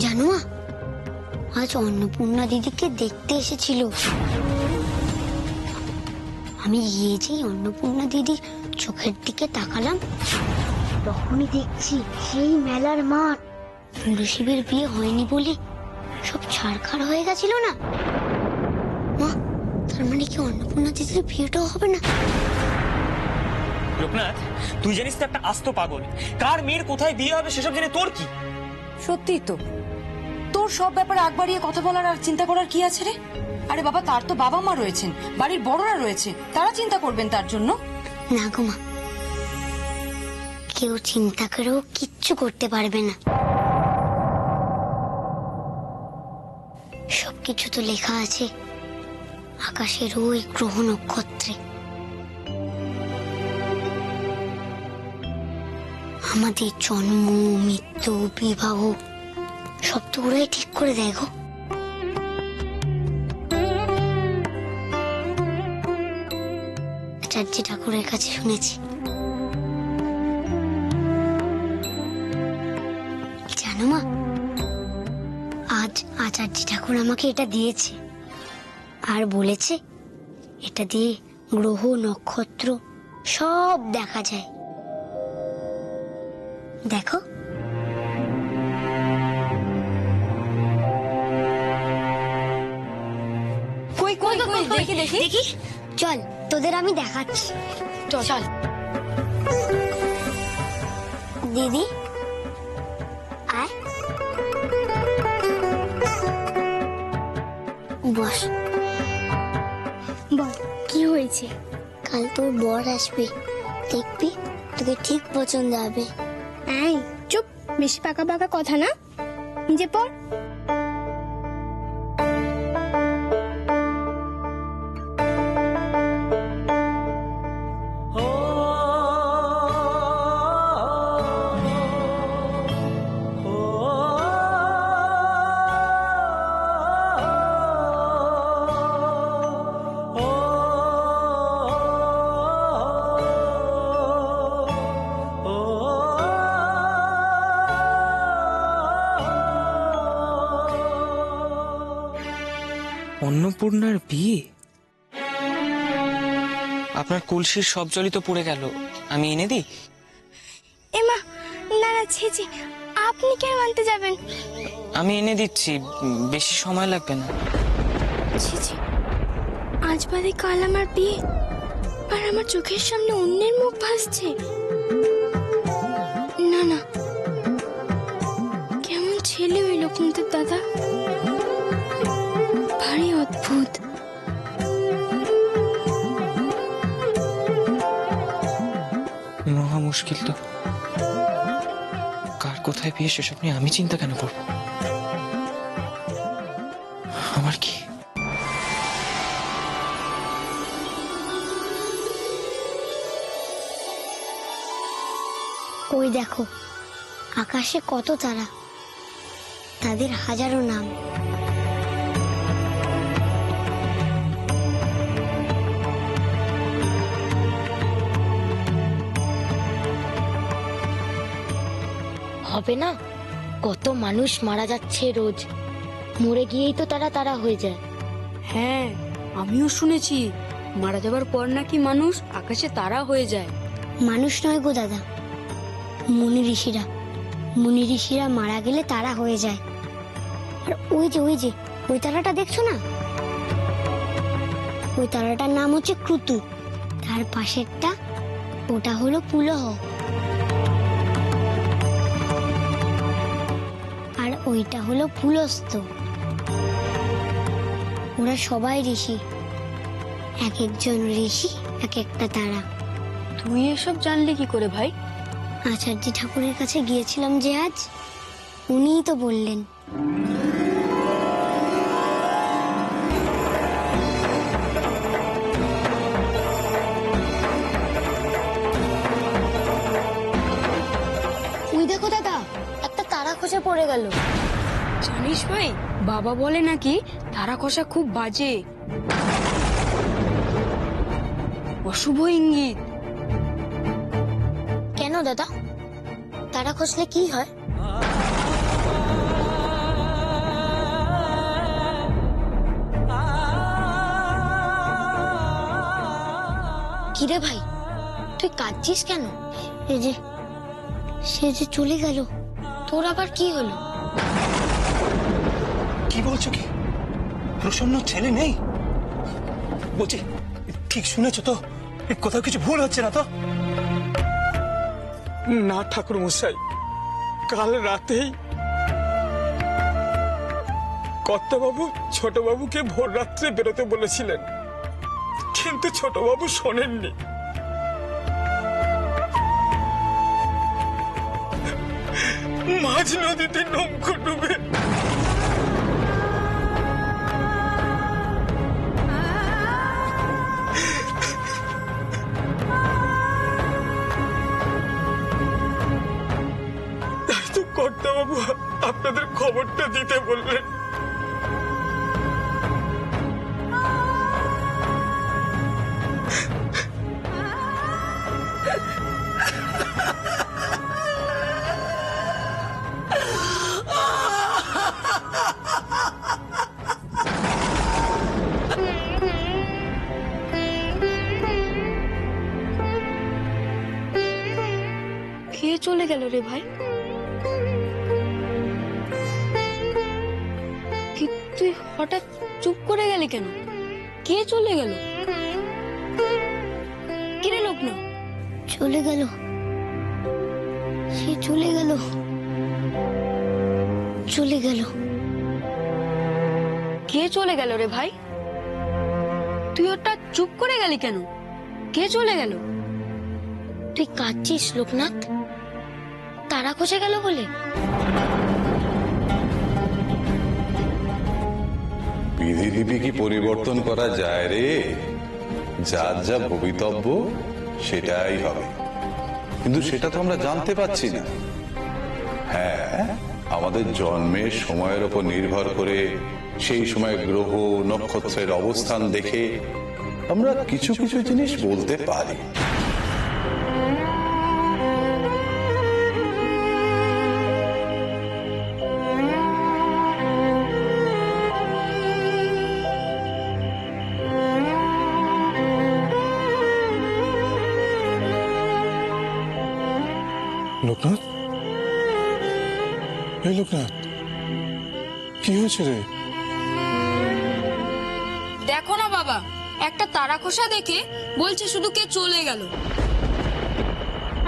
জানো মা, আজ অন্নপূর্ণা দিদিকে দেখতে এসেছিল। আমি গিয়ে যেই অন্নপূর্ণা দিদির চোখের দিকে তাকালাম, তখনই দেখছি সেই মেলার মাঠ। শিবের বিয়ে হয়নি বলে সব ছাড়খাড় হয়ে গেছিল না মা, তার মানে কি অন্নপূর্ণা দিদির বিয়েটাও হবে না? লোকনাথ, তুই জানিস তো একটা আস্ত পাগল। কার মেয়ের কোথায় বিয়ে হবে সেসব জেনে তোর কি? সত্যি তো, তোর সব ব্যাপারে আগ বাড়িয়ে কথা বলার আর চিন্তা করার কি আছে রে? আরে বাবা, তার তো বাবা মা রয়েছেন, বাড়ির বড়রা রয়েছে, তারা চিন্তা করবেন তার জন্য। না গো মা, কেউ চিন্তা করেও কিচ্ছু করতে পারবে না। সবকিছু তো লেখা আছে আকাশের ওই গ্রহ নক্ষত্রে। আমাদের জন্ম, মৃত্যু, বিবাহ সব তো ওরাই ঠিক করে দেয় গো। আচার্য ঠাকুরের কাছে শুনেছি, জানো মা, আজ আচার্য ঠাকুর আমাকে এটা দিয়েছে আর বলেছে এটা দিয়ে গ্রহ নক্ষত্র সব দেখা যায়। দেখো, কই কই কই, দেখি দেখি দেখি, চল তোদের আমি দেখাচ্ছি। চল। দিদি আয়, বস। বল কি হয়েছে? কাল তোর বর আসবে, দেখবি তোকে ঠিক পছন্দ হবে। এই চুপ, বেশি পাকা পাকা কথা না, নিজে পড়। অন্নপূর্ণার বিয়ে? আপনার কলসির সব জলই তো পড়ে গেল, আমি এনে দিই? এমা, না না, ছি ছি, আপনি কেন আনতে যাবেন? আমি এনে দিচ্ছি, বেশি সময় লাগবে না। ছি ছি, আজ বাদে কাল আমার বিয়ে, আর আমার চোখের সামনে অন্যের মুখ ভাসছে। না না, কেমন ছেলে ওই লোকনাথের দাদা, ভারী অদ্ভুত। মহা মুশকিল তো, কার কোথায় বিয়ে সেসব নিয়ে আমি চিন্তা কেন করব? আমার কি? ওই দেখো, আকাশে কত তারা, তাদের হাজারো নাম। হবে না? কত মানুষ মারা যাচ্ছে রোজ, মরে গিয়েই তো তারা তারা হয়ে যায়। হ্যাঁ, আমিও শুনেছি মারা যাবার পর নাকি মানুষ আকাশে তারা হয়ে যায়। মানুষ নয় গো দাদা, মুনি ঋষিরা। মুনি ঋষিরা মারা গেলে তারা হয়ে যায়। আর ওই যে ওই তারাটা দেখছো না, ওই তারাটার নাম হচ্ছে ক্রুতু। তার পাশেরটা, ওটা হলো পুলহ। আর ওইটা হলো পুলস্ত। ওরা সবাই ঋষি, এক একজন ঋষি এক একটা তারা। তুই এসব জানলি কি করে ভাই? আচার্য ঠাকুরের কাছে গিয়েছিলাম যে আজ, উনিই তো বললেন। ওই দেখো দাদা, একটা তারা খসে পড়ে গেল। জানিস ভাই, বাবা বলে নাকি তারা খসা খুব বাজে, অশুভ ইঙ্গিত। কেন দাদা, তারা খসলে কি হয়? কিরে ভাই, তুই কাঁদছিস কেন? এই যে সে যে চলে গেল। তোর আবার কি হলো? কি বলছো কি? প্রসন্ন ছেলে নেই? বলছি ঠিক শুনেছো তো? কোথাও কিছু ভুল হচ্ছে না তো? না ঠাকুর মশাই, কাল রাতেই কর্তাবাবু ছোটবাবুকে ভোর রাত্রে বেরোতে বলেছিলেন, কিন্তু ছোটবাবু শোনেননি। মাঝ নদীতে নৌকো ডুবে তাই তো কর্তাবাবু আপনাদের খবরটা দিতে বললেন। কে চলে গেল রে ভাই? কি তুই হঠাৎ চুপ করে গেলি কেন? কে চলে গেল? কিরে লোকনাথ? চলে গেল, সে চলে গেল, চলে গেল। কে চলে গেল রে ভাই? তুই হঠাৎ চুপ করে গেলি কেন? কে চলে গেল? তুই কাঁদছিস লোকনাথ? তারা খসে গেল বলে? বিধিলিপি কি পরিবর্তন করা যায় রে? যার যা ভবিতব্য সেটাই হবে, কিন্তু সেটা তো আমরা জানতে পারছি না। হ্যাঁ, আমাদের জন্মের সময়ের উপর নির্ভর করে সেই সময় গ্রহ নক্ষত্রের অবস্থান দেখে আমরা কিছু কিছু জিনিস বলতে পারি। লোকনাথ, এই লোকনাথ, কি হয়েছে রে? দেখো না বাবা, একটা তারা খোসা দেখে বলছে শুধু কে চলে গেল,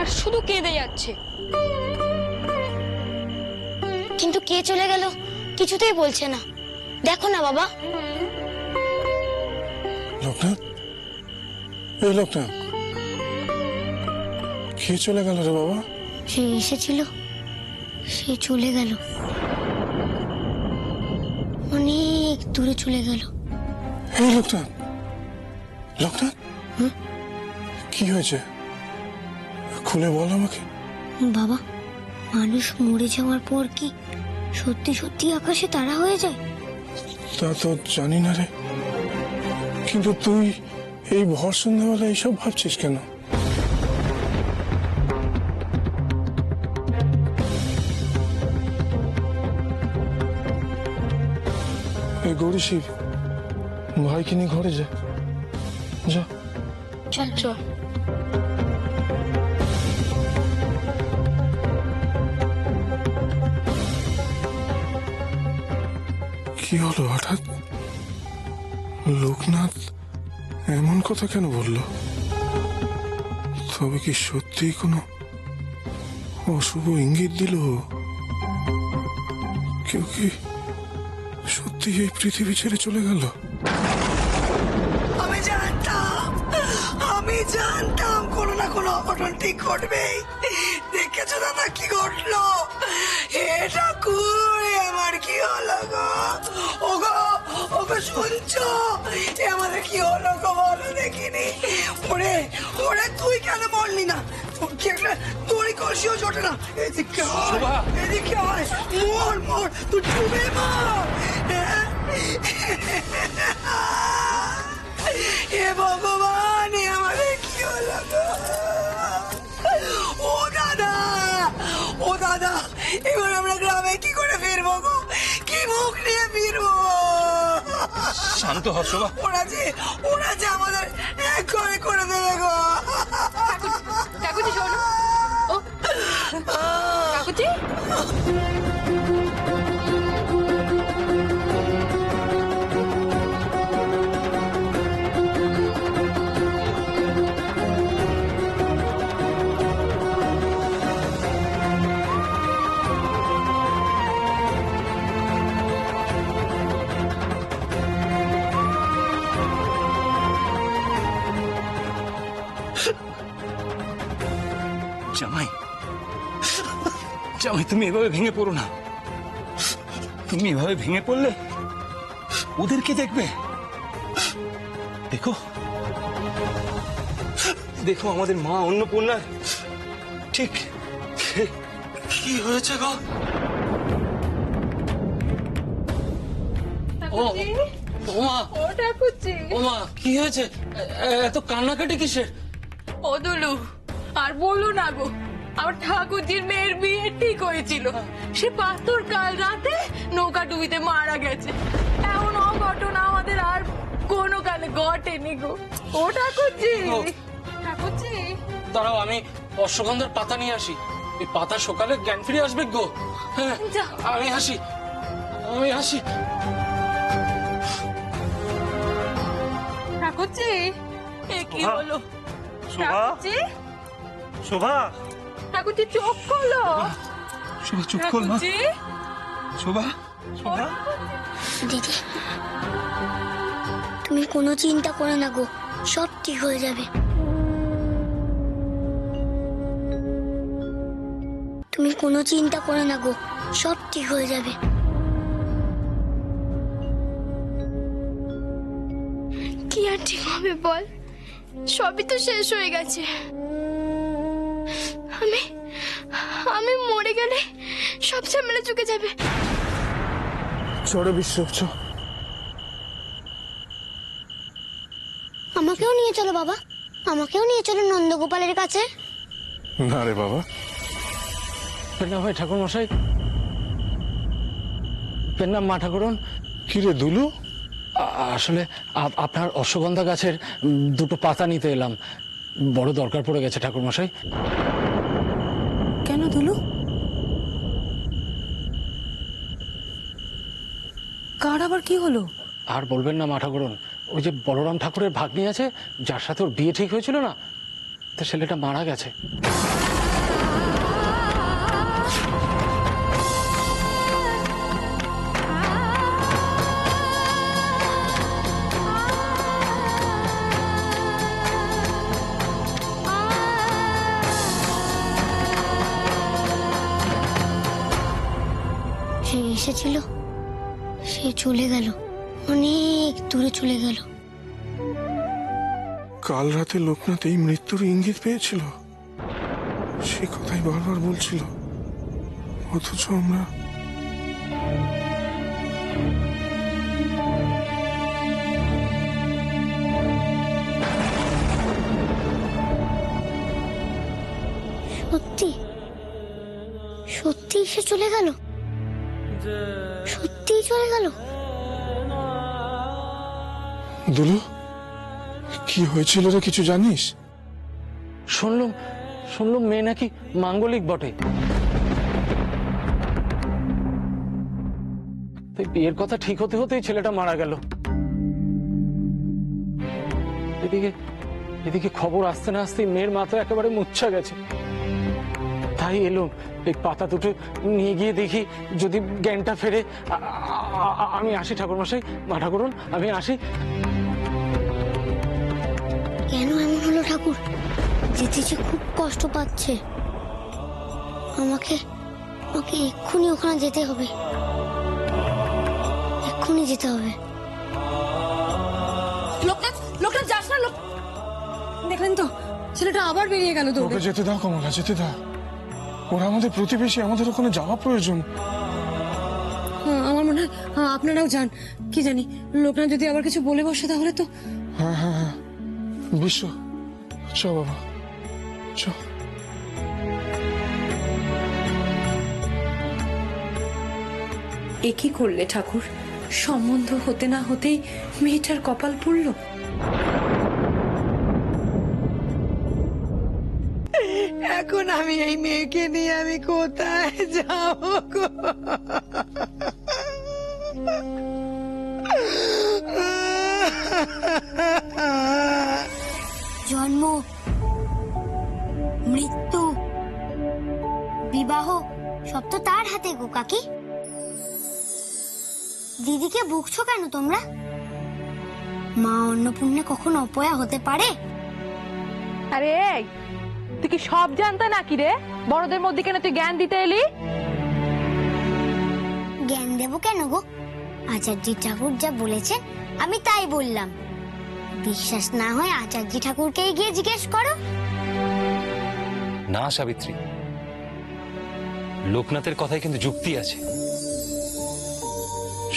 আর শুধু কেঁদে যাচ্ছে। কিন্তু কে চলে গেল কিছুতেই বলছে না। দেখো না বাবা। লোকনাথ, এই লোকনাথ, কে চলে গেল রে বাবা? সে এসেছিল, সে চলে গেল, অনেক দূরে চলে গেল। এই লোকনাথ, লোকনাথ, কি হয়েছে? খুলে বল আমাকে। বাবা, মানুষ মরে যাওয়ার পর কি সত্যি সত্যি আকাশে তারা হয়ে যায়? তা তো জানি না রে, কিন্তু তুই এই ভর সন্ধ্যাবেলা এইসব ভাবছিস কেন? এই গৌরী শিব, ভাইকে নিয়ে ঘরে যা, যা। চল চল। কি হলো হঠাৎ? লোকনাথ এমন কথা কেন বলল? তবে কি সত্যি কোনো অশুভ ইঙ্গিত দিল? কেউ কি সত্যি এই পৃথিবী ছেড়ে চলে গেল? আমি জানতাম কোনো না কোনো অঘটন ঠিক ঘটবেই। দেখেছো দাদা কি ঘটলো? এটা করে আমার কি হলো গো? ওগো ওগো শুনছো? আমাদের কি হলো গো বলো দেখিনি। ওরে ওরে তুই কেন বললি না? তোর কি একটা দড়ি কষিও জোটে না? এদিকে আয়, এদিকে আয়, মর মর, তুই ডুবে মর। এ ভগবান, আমাদের কি হলো গো? ও দাদা, ও দাদা, এবার আমরা গ্রামে কি করে ফিরবো গো? কি মুখ নিয়ে ফিরবো? শান্ত হ শোভা। ওরা যে আমাদের এক্ষুনি করে দেবে গো। ঠাকুরজি শোনো। ও ঠাকুরজি জামাই, জামাই তুমি এভাবে ভেঙে পড়ো না। তুমি এভাবে ভেঙে পড়লে ওদের কে দেখবে? দেখো দেখো আমাদের মা অন্নপূর্ণার ঠিক কি হয়েছে গো? ওমা, ও ঠাকুরজি ওমা, কি হয়েছে? এত কান্নাকাটি কিসের? ও দুলু আর বলো না গো, আমার ঠাকুরজির মেয়ের বিয়ে ঠিক হয়েছিল, সে পাথর কাল রাতে নৌকা ডুবিতে মারা গেছে। এমন অঘটন আমাদের আর কোনো কালে ঘটেনি গো। ও ঠাকুরজি, ও। ঠাকুরজি দাঁড়াও, আমি অশ্বগন্ধার পাতা নিয়ে আসি। এই পাতা সকালে জ্ঞান ফিরে আসবে গো। হ্যাঁ, যা। আমি আসি, আমি আসি। ঠাকুরজি, এ কি শোভা। হলো? শোভা। ঠাকুরজি, শোভা, ঠাকুরজি চোখ খোলো। শোভা চুপ কর মা। ঠাকুরজি, শোভা, শোভা, দিদি তুমি কোনো চিন্তা করো না গো, সব ঠিক হয়ে যাবে। তুমি কোনো চিন্তা করো না গো, সব ঠিক হয়ে যাবে। কি আর ঠিক হবে বল, সবই তো শেষ হয়ে গেছে। আমি আমি মরে গেলে সব ঝামেলা চুকে যাবে। চড়ে বিশ্ব চ। আমাকেও নিয়ে চলো বাবা, আমাকেও নিয়ে চলো নন্দগোপালের কাছে। না রে বাবা, পেন্না ভাই, ঠাকুর মশাই, পেন্না মা ঠাকুরন। কি রে দুলু? আসলে আপনার অশ্বগন্ধা গাছের দুটো পাতা নিতে এলাম, বড় দরকার পড়ে গেছে ঠাকুর মশাই। কেন দুলু? কার আবার কি হলো? আর বলবেন না মা ঠাকুরন, ওই যে বলরাম ঠাকুরের ভাগ্নি আছে, যার সাথে ওর বিয়ে ঠিক হয়েছিল না, তো ছেলেটা মারা গেছে। সে এসেছিল, সে চলে গেল, অনেক দূরে চলে গেল। কাল রাতে লোকনাথ এই মৃত্যুর ইঙ্গিত পেয়েছিল, সে কথাই বারবার বলছিল, অথচ আমরা সত্যি সত্যি সে চলে গেল, সত্যিই চলে গেল। দুলু, কি হয়েছিল রে, কিছু জানিস? শুনলুম মেয়ে নাকি মাঙ্গলিক বটে। তাই বিয়ের কথা ঠিক হতে হতেই ছেলেটা মারা গেল। এদিকে খবর আসতে না আসতেই মেয়ের মাথা একেবারে মুচ্ছা গেছে। তাই এলো, এই পাতা দুটো নিয়ে গিয়ে দেখি যদি জ্ঞানটা ফেরে। আমি আসি ঠাকুর মশাই, মা ঠাকুরন, আমি আসি। কেন এমন হলো ঠাকুর? যেতে যে খুব কষ্ট পাচ্ছে। আমাকে আমাকে এক্ষুনি ওখানে যেতে হবে, এক্ষুনি যেতে হবে। লোকনাথ, লোকনাথ যাস না। দেখলেন তো, ছেলেটা আবার বেরিয়ে গেল দৌড়ে। ওকে যেতে দাও কমলা, যেতে দাও। ওরা আমাদের প্রতিবেশী, আমাদের ওখানে যাওয়া প্রয়োজন। আমার মনে হয় আপনারাও যান। কি জানি, লোকনাথ যদি আবার কিছু বলে বসে তাহলে তো। হ্যাঁ হ্যাঁ হ্যাঁ, বিশ্ব চ বাবা, চ। এ কি করলে ঠাকুর? সম্বন্ধ হতে না হতেই মেয়েটার কপাল পুড়ল। এখন আমি এই মেয়েকে নিয়ে আমি কোথায় যাব গো? জন্ম, মৃত্যু, বিবাহ সব তো তার হাতে গো কাকি। দিদিকে বকছো কেন তোমরা? মা অন্নপূর্ণা কখনো অপয়া হতে পারে? আরে এই, তুই কি সব জানতা নাকি রে? বড়দের মধ্যে কেন তুই জ্ঞান দিতে এলি? জ্ঞান দেবো কেন গো? আচার্য ঠাকুর যা বলেছেন আমি তাই বললাম। বিশ্বাস না হয় আচার্য ঠাকুরকেই গিয়ে জিজ্ঞেস করো। না সাবিত্রী, লোকনাথের কথায় কিন্তু যুক্তি আছে।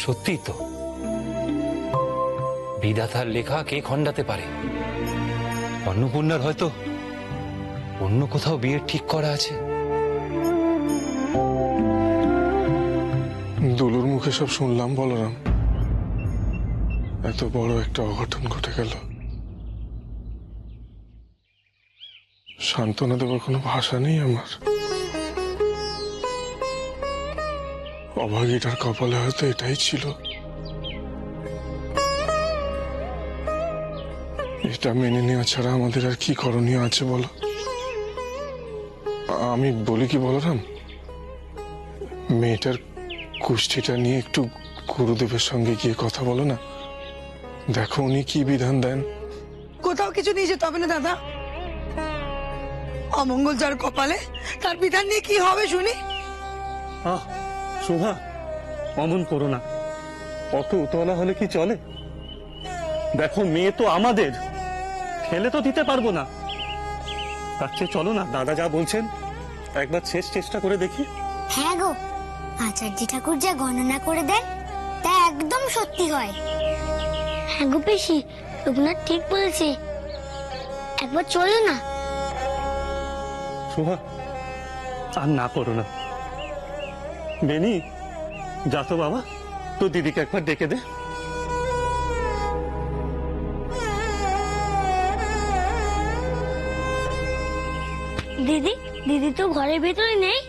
সত্যি তো, বিধাতার লেখা কে খণ্ডাতে পারে? অন্নপূর্ণার হয়তো অন্য কোথাও বিয়ে ঠিক করা আছে। দুলুর মুখে সব শুনলাম বলরাম। এত বড় একটা অঘটন ঘটে গেল, সান্ত্বনা দেওয়ার কোনো ভাষা নেই আমার। অভাগীটার কপালে হয়তো এটাই ছিল। এটা মেনে নেওয়া ছাড়া আমাদের আর কি করণীয় আছে বলো? আমি বলি কি বলরাম, মেয়েটার কুষ্ঠিটা নিয়ে একটু গুরুদেবের সঙ্গে গিয়ে কথা বলো না। দেখো উনি কি বিধান দেন। কোথাও কিছু নিয়ে যেতে হবে না দাদা। অমঙ্গল যার কপালে তার বিধান নিয়ে কি হবে শুনি? শোভা, অমন করো না। অত উতলা হলে কি চলে? দেখো, মেয়ে তো আমাদের, ফেলে তো দিতে পারবো না। তার চেয়ে চলো না, দাদা যা বলছেন একবার শেষ চেষ্টা করে দেখি। হ্যাঁ গো, আচার্য ঠাকুর যা গণনা করে দেন তা একদম সত্যি হয়। হ্যাঁ গো পেশি, লোকনাথ ঠিক বলেছে, একবার চলো না। শোভা, আর না করো না। বেনি, যা তো বাবা, তো দিদিকে একবার ডেকে দে। দিদি, দিদি তো ঘরের ভেতরে নেই।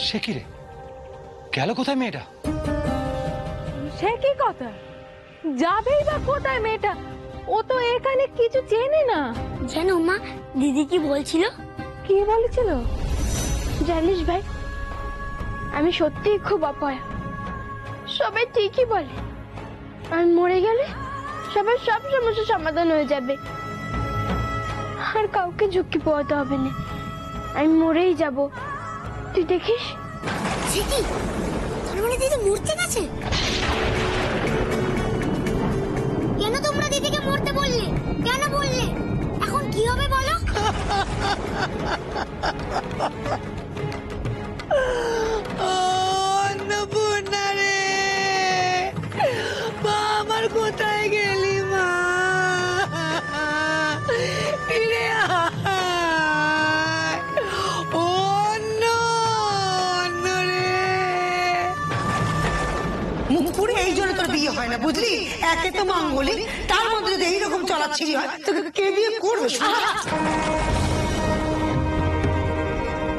সে কি রে, গেল কোথায় মেয়েটা? সে কি কথা? যাবেই বা কোথায় মেয়েটা? ও তো এখানে কিছু চেনে না। জানো মা, দিদি কি বলছিল? কি বলেছিল? জানিস ভাই, আমি সত্যিই খুব অপয়া। সবাই ঠিকই বলে আমি মরে গেলে সবার সব সমস্যার সমাধান হয়ে যাবে, আর কাউকে ঝুঁকি পোহাতে হবে না। আমি মরেই যাব, তুই দেখিস। সে কি, তার মানে দিদি মরতে গেছে? কেন তোমরা দিদিকে মরতে বললে? কেন বললে? এখন কি হবে বলো? অন্নপূর্ণা রে, মা আমার কোথায় গেলি মা? ফিরে আয়। অন্ন, অন্ন রে। মুখ পুড়ে এই জন্য তোর বিয়ে হয় না বুঝলি? একে তো মাঙ্গলিক, তার মধ্যে যদি এইরকম চলাচ্ছিলি হয় তোকে কে বিয়ে করবে?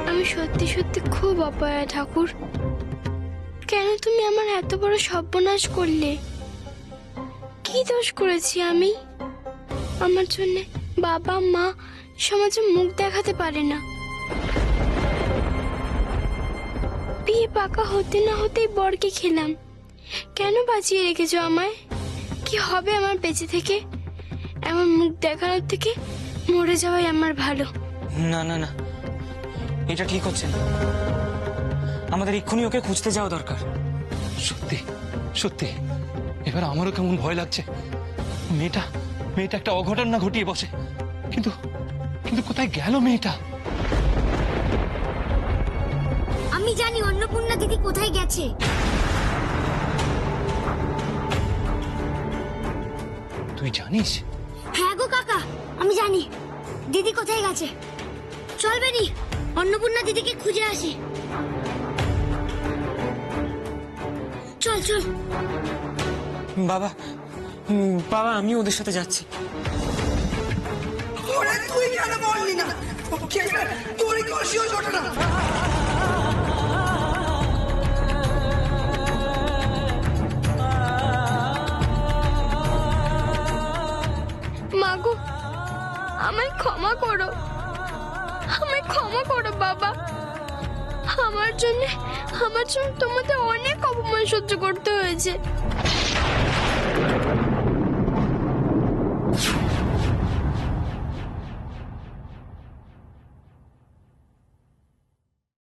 আমি সত্যি সত্যি খুব অপয়া ঠাকুর। কেন তুমি আমার এত বড় সর্বনাশ করলে? কি দোষ করেছি আমি? আমার জন্য বাবা মা সমাজে মুখ দেখাতে পারে না। বিয়ে পাকা হতে না হতেই বরকে খেলাম। কেন বাঁচিয়ে রেখেছো আমায়? কি হবে আমার বেঁচে থেকে? এমন মুখ দেখানোর থেকে মরে যাওয়াই আমার ভালো। না না না, এটা ঠিক হচ্ছে না। আমাদের এক্ষুনি ওকে খুঁজতে যাওয়া দরকার। সত্যি সত্যি, এবার আমারও কেমন ভয় লাগছে। মেয়েটা মেয়েটা একটা অঘটন না ঘটিয়ে বসে, কিন্তু কিন্তু কোথায় গেল মেয়েটা? আমি জানি অন্নপূর্ণা দিদি কোথায় গেছে। তুই জানিস? হ্যাঁ গো কাকা, আমি জানি দিদি কোথায় গেছে। চল বেনি, অন্নপূর্ণা দিদিকে খুঁজে আসি। চল চল। বাবা, বাবা আমি ওদের সাথে যাচ্ছি। ওরে তুই কেন বললি না? তোরই খুশি ওই ঘটনা। মাগো, আমায় ক্ষমা করো, আমায় ক্ষমা করো বাবা। আমার জন্য তোমাদের অনেক অপমান সহ্য করতে হয়েছে।